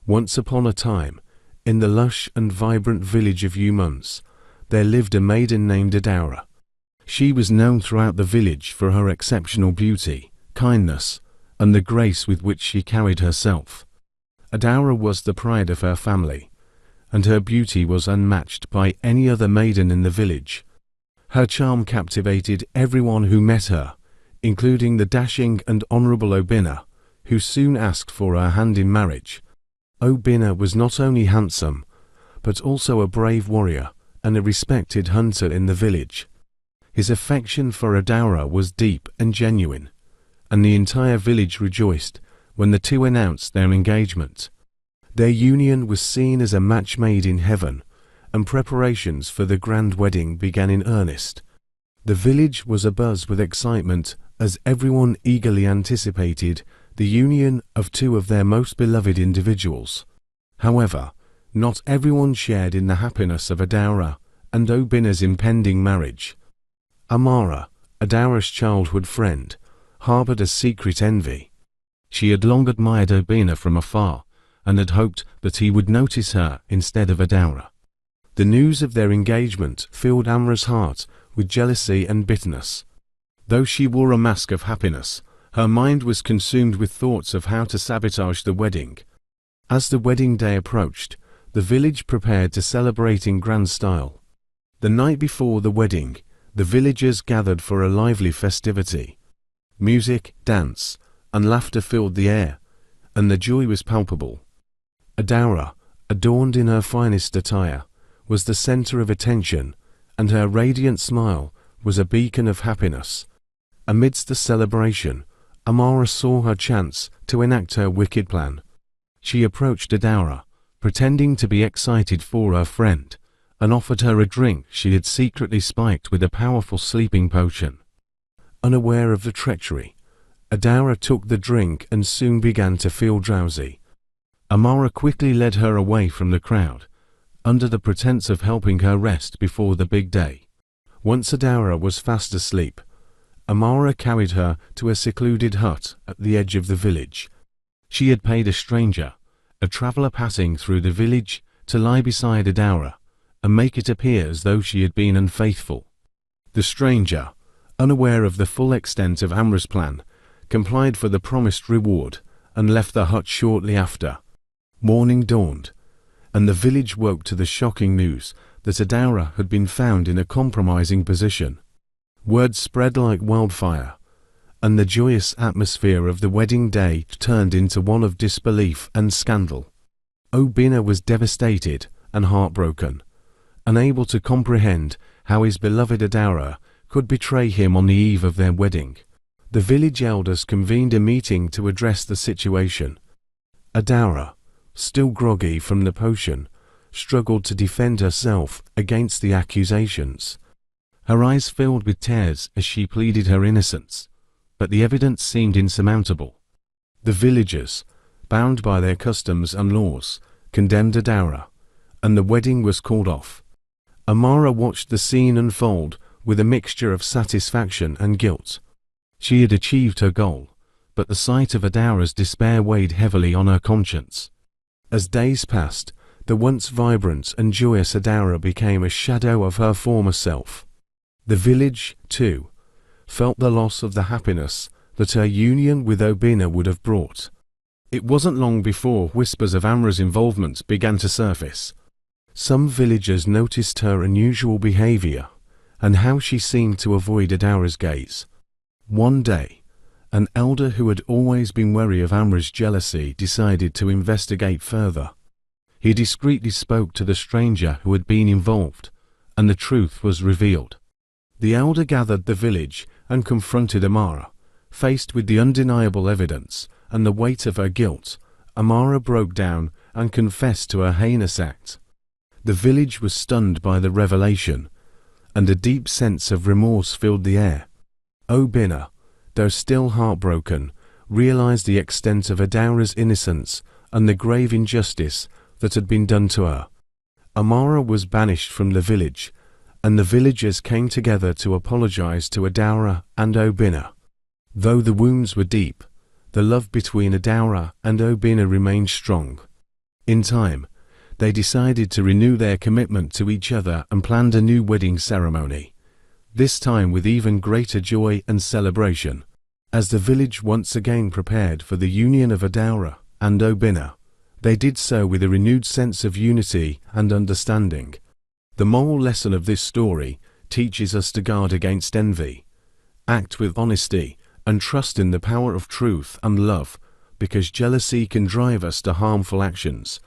Once upon a time, in the lush and vibrant village of Umans, there lived a maiden named Adara. She was known throughout the village for her exceptional beauty, kindness, and the grace with which she carried herself. Adara was the pride of her family, and her beauty was unmatched by any other maiden in the village. Her charm captivated everyone who met her, including the dashing and honorable Obina, who soon asked for her hand in marriage. Obina was not only handsome, but also a brave warrior and a respected hunter in the village. His affection for Adara was deep and genuine, and the entire village rejoiced when the two announced their engagement. Their union was seen as a match made in heaven, and preparations for the grand wedding began in earnest. The village was abuzz with excitement as everyone eagerly anticipated the union of two of their most beloved individuals. However, not everyone shared in the happiness of Adara and Obina's impending marriage. Amara, Adara's childhood friend, harbored a secret envy. She had long admired Obina from afar and had hoped that he would notice her instead of Adara. The news of their engagement filled Amara's heart with jealousy and bitterness. Though she wore a mask of happiness, her mind was consumed with thoughts of how to sabotage the wedding. As the wedding day approached, the village prepared to celebrate in grand style. The night before the wedding, the villagers gathered for a lively festivity. Music, dance, and laughter filled the air, and the joy was palpable. Adara, adorned in her finest attire, was the center of attention, and her radiant smile was a beacon of happiness. Amidst the celebration, Amara saw her chance to enact her wicked plan. She approached Adara, pretending to be excited for her friend, and offered her a drink she had secretly spiked with a powerful sleeping potion. Unaware of the treachery, Adara took the drink and soon began to feel drowsy. Amara quickly led her away from the crowd, under the pretense of helping her rest before the big day. Once Adara was fast asleep, Amara carried her to a secluded hut at the edge of the village. She had paid a stranger, a traveler passing through the village, to lie beside Adara and make it appear as though she had been unfaithful. The stranger, unaware of the full extent of Amra's plan, complied for the promised reward and left the hut shortly after. Morning dawned, and the village woke to the shocking news that Adara had been found in a compromising position. Word spread like wildfire, and the joyous atmosphere of the wedding day turned into one of disbelief and scandal. Obina was devastated and heartbroken, unable to comprehend how his beloved Adara could betray him on the eve of their wedding. The village elders convened a meeting to address the situation. Adara, still groggy from the potion, struggled to defend herself against the accusations. Her eyes filled with tears as she pleaded her innocence, but the evidence seemed insurmountable. The villagers, bound by their customs and laws, condemned Adara, and the wedding was called off. Amara watched the scene unfold with a mixture of satisfaction and guilt. She had achieved her goal, but the sight of Adara's despair weighed heavily on her conscience. As days passed, the once vibrant and joyous Adara became a shadow of her former self. The village, too, felt the loss of the happiness that her union with Obina would have brought. It wasn't long before whispers of Amra's involvement began to surface. Some villagers noticed her unusual behavior and how she seemed to avoid Adara's gaze. One day, an elder who had always been wary of Amra's jealousy decided to investigate further. He discreetly spoke to the stranger who had been involved, and the truth was revealed. The elder gathered the village and confronted Amara. Faced with the undeniable evidence and the weight of her guilt, Amara broke down and confessed to her heinous act. The village was stunned by the revelation, and a deep sense of remorse filled the air. Obina, though still heartbroken, realized the extent of Adara's innocence and the grave injustice that had been done to her. Amara was banished from the village, and the villagers came together to apologize to Adara and Obina. Though the wounds were deep, the love between Adara and Obina remained strong. In time, they decided to renew their commitment to each other and planned a new wedding ceremony, this time with even greater joy and celebration. As the village once again prepared for the union of Adaura and Obinna, they did so with a renewed sense of unity and understanding. The moral lesson of this story teaches us to guard against envy, act with honesty, and trust in the power of truth and love, because jealousy can drive us to harmful actions,